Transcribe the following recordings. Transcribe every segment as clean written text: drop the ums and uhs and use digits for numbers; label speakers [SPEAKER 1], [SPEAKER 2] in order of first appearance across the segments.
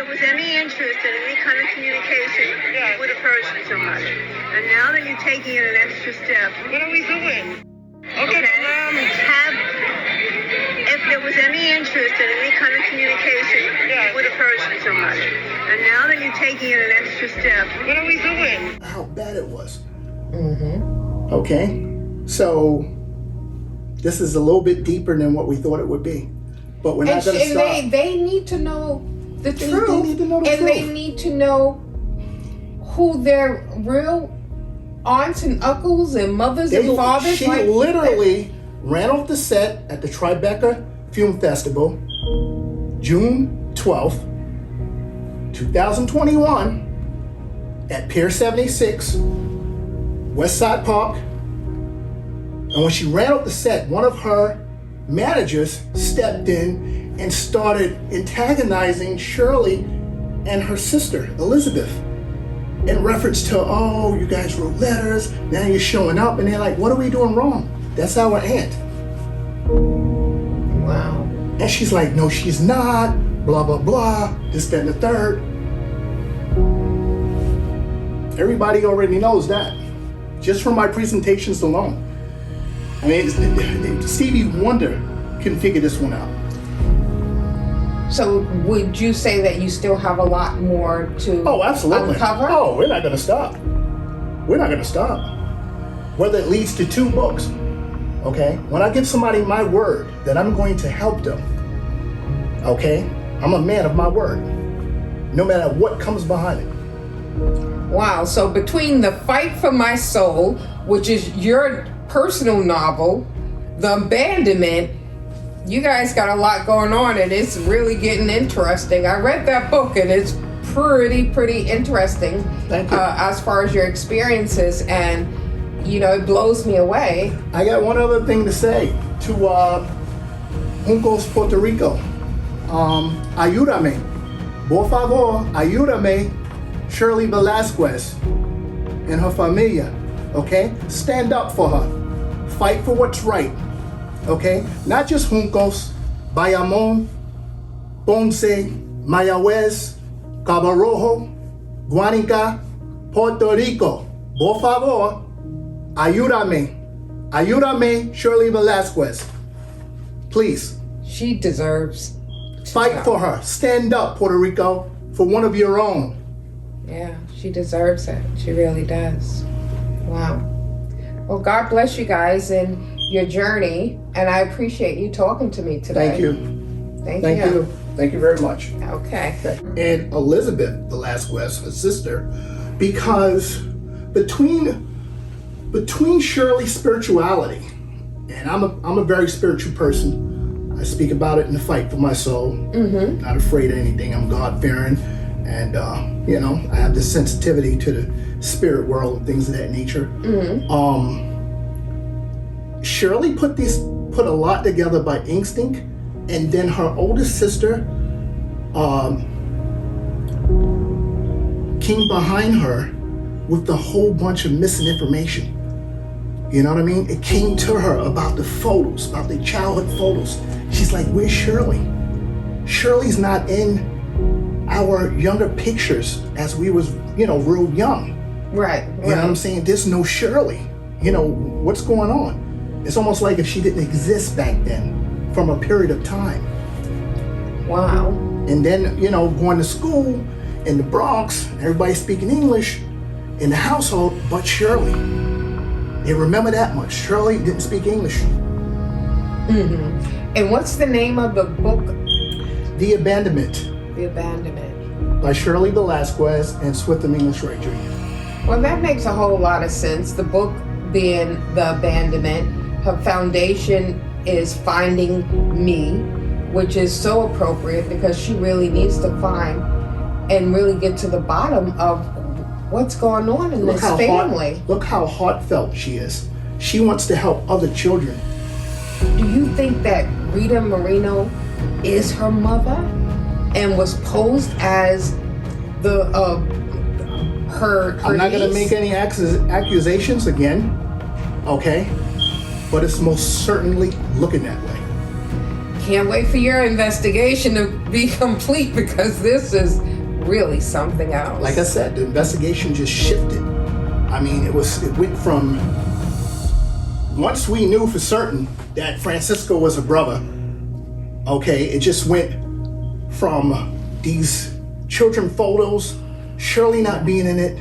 [SPEAKER 1] there was any interest in any kind of communication, you would have heard from somebody. And now that you're taking it an extra step,
[SPEAKER 2] What are we doing?
[SPEAKER 1] okay, if there was any interest in any kind of communication, you would have heard from somebody. And now that you're taking it an extra step,
[SPEAKER 2] What are we doing?
[SPEAKER 3] How bad it was. Okay, so this is a little bit deeper than what we thought it would be, but we're not going to stop.
[SPEAKER 4] They need to know the truth,
[SPEAKER 3] They need to know the
[SPEAKER 4] and
[SPEAKER 3] truth.
[SPEAKER 4] they need to know who their real aunts and uncles and mothers and fathers.
[SPEAKER 3] She literally ran off the set at the Tribeca Film Festival, June 12th, 2021, at Pier 76, West Side Park. And when she ran off the set, one of her managers stepped in and started antagonizing Shirley and her sister, Elizabeth, in reference to, oh, you guys wrote letters, now you're showing up, and they're like, what are we doing wrong? That's our aunt.
[SPEAKER 4] Wow.
[SPEAKER 3] And she's like, no, she's not, blah, blah, blah, this, that, and the third. Everybody already knows that, just from my presentations alone. I mean, Stevie Wonder can figure this one out.
[SPEAKER 4] So would you say that you still have a lot more to uncover?
[SPEAKER 3] Oh, we're not going to stop. We're not going to stop. Whether it leads to 2 books, okay? When I give somebody my word that I'm going to help them, okay? I'm a man of my word, no matter what comes behind it.
[SPEAKER 4] Wow. So between The Fight for My Soul, which is your personal novel, The Abandonment, you guys got a lot going on, and it's really getting interesting. I read that book, and it's pretty interesting.
[SPEAKER 3] Thank you.
[SPEAKER 4] As far as your experiences, and it blows me away.
[SPEAKER 3] I got one other thing to say to Juncos, Puerto Rico. Ayúdame. Por favor, ayúdame Shirley Velasquez and her familia, okay? Stand up for her. Fight for what's right, okay? Not just Juncos, Bayamón, Ponce, Mayagüez, Cabo Rojo, Guanica, Puerto Rico. Por favor, ayúdame. Ayúdame Shirley Velasquez. Please.
[SPEAKER 4] She deserves to
[SPEAKER 3] Fight
[SPEAKER 4] go.
[SPEAKER 3] for her. Stand up, Puerto Rico, for one of your own.
[SPEAKER 4] Yeah, she deserves it. She really does. Wow. Well, God bless you guys and your journey, and I appreciate you talking to me today.
[SPEAKER 3] Thank you.
[SPEAKER 4] Thank
[SPEAKER 3] Thank
[SPEAKER 4] you.
[SPEAKER 3] you. Thank you very much.
[SPEAKER 4] Okay.
[SPEAKER 3] And Elizabeth Velasquez, her sister, because between Shirley's spirituality, and I'm a very spiritual person. I speak about it in The Fight for My Soul. Not afraid of anything. I'm God-fearing, and I have this sensitivity to the spirit world and things of that nature. Shirley put a lot together by instinct, and then her oldest sister came behind her with a whole bunch of missing information. You know what I mean? It came to her about the photos, about the childhood photos. She's like, where's Shirley? Shirley's not in our younger pictures as we was, real young.
[SPEAKER 4] Right.
[SPEAKER 3] You know what I'm saying? There's no Shirley. What's going on? It's almost like if she didn't exist back then from a period of time.
[SPEAKER 4] Wow.
[SPEAKER 3] And then, going to school in the Bronx, everybody speaking English in the household, but Shirley. They remember that much. Shirley didn't speak English.
[SPEAKER 4] And what's the name of the book?
[SPEAKER 3] The Abandonment
[SPEAKER 4] The Abandonment.
[SPEAKER 3] by Shirley Velasquez and Switham English Ray Jr.
[SPEAKER 4] Well, that makes a whole lot of sense. The book being The Abandonment. Her foundation is Finding Me, which is so appropriate because she really needs to find and really get to the bottom of what's going on in this family.
[SPEAKER 3] Look how heartfelt she is. She wants to help other children.
[SPEAKER 4] Do you think that Rita Moreno is her mother and was posed as her
[SPEAKER 3] I'm not going to
[SPEAKER 4] niece?
[SPEAKER 3] make any accusations again, okay? But it's most certainly looking that way.
[SPEAKER 4] can't wait for your investigation to be complete because this is really something else.
[SPEAKER 3] Like I said, the investigation just shifted. I mean, it went from, once we knew for certain that Francisco was a brother, okay, it just went from these children photos, Shirley not being in it,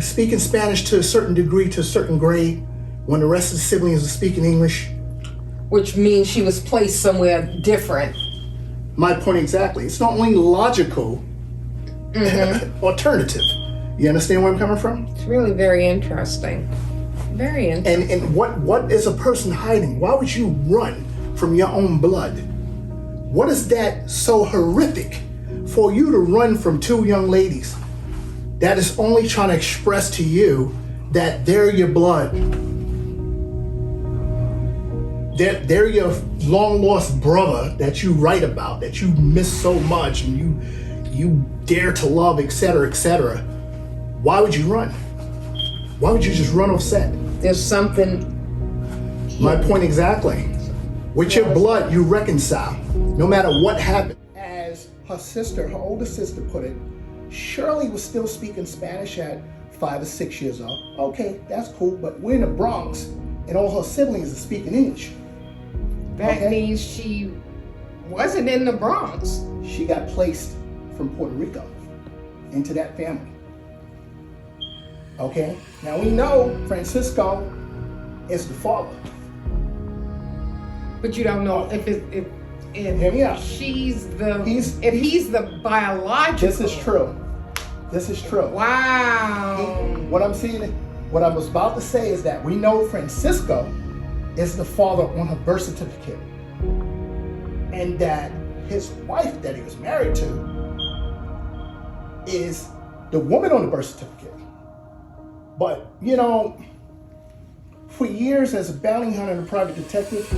[SPEAKER 3] speaking Spanish to a certain degree, to a certain grade, when the rest of the siblings are speaking English.
[SPEAKER 4] Which means she was placed somewhere different.
[SPEAKER 3] My point exactly. It's not only logical, alternative. You understand where I'm coming from?
[SPEAKER 4] It's really very interesting. Very interesting.
[SPEAKER 3] And what is a person hiding? Why would you run from your own blood? What is that so horrific for you to run from two young ladies that is only trying to express to you that they're your blood? They're your long lost brother that you write about, that you miss so much and you dare to love, etc., etc. Why would you run? Why would you just run off set?
[SPEAKER 4] There's something.
[SPEAKER 3] My point exactly. With your blood, you reconcile, no matter what happened. As her sister, her older sister put it, Shirley was still speaking Spanish at 5 or 6 years old. Okay, that's cool, but we're in the Bronx and all her siblings are speaking English.
[SPEAKER 4] That means she wasn't in the Bronx.
[SPEAKER 3] She got placed from Puerto Rico into that family. Okay, now we know Francisco is the father.
[SPEAKER 4] But you don't know if
[SPEAKER 3] Hear me out.
[SPEAKER 4] he's the biological.
[SPEAKER 3] This is true. This is true.
[SPEAKER 4] Wow.
[SPEAKER 3] What I'm saying, what I was about to say is that we know Francisco is the father on her birth certificate, and that his wife that he was married to is the woman on the birth certificate. But you know, for years as a bounty hunter and a private detective,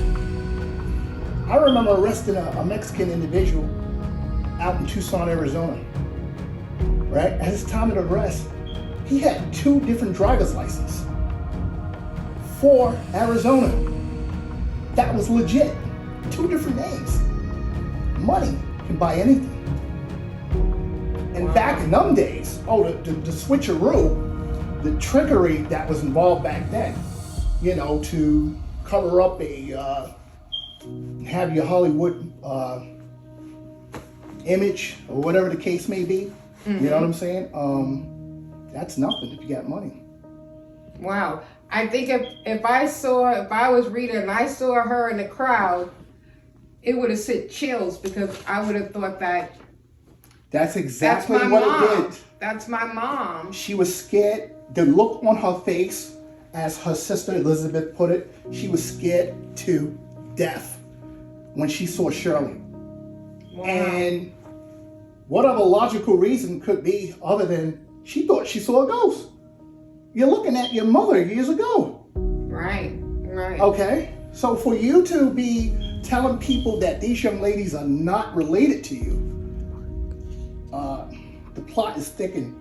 [SPEAKER 3] I remember arresting a Mexican individual out in Tucson, Arizona. Right? At his time of arrest, he had 2 different driver's licenses for Arizona. That was legit. 2 different names. Money can buy anything. And back in them days, the switcheroo, the trickery that was involved back then, you know, to cover up have your Hollywood image or whatever the case may be. You know what I'm saying? That's nothing if you got money.
[SPEAKER 4] Wow. I think if I was reading and I saw her in the crowd, it would have sent chills because I would have thought that
[SPEAKER 3] That's exactly
[SPEAKER 4] that's my
[SPEAKER 3] what
[SPEAKER 4] mom.
[SPEAKER 3] it did.
[SPEAKER 4] That's my mom.
[SPEAKER 3] She was scared. The look on her face, as her sister Elizabeth put it, she was scared to death when she saw Shirley.
[SPEAKER 4] Wow.
[SPEAKER 3] And what other logical reason could be other than she thought she saw a ghost? You're looking at your mother years ago.
[SPEAKER 4] Right.
[SPEAKER 3] Okay? So for you to be telling people that these young ladies are not related to you, the plot is thickened.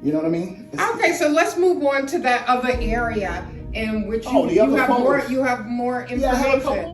[SPEAKER 3] You know what I mean?
[SPEAKER 4] Okay, so let's move on to that other area in which
[SPEAKER 3] Oh, the
[SPEAKER 4] you
[SPEAKER 3] other
[SPEAKER 4] have
[SPEAKER 3] photos.
[SPEAKER 4] more information.
[SPEAKER 3] Yeah, I have a couple.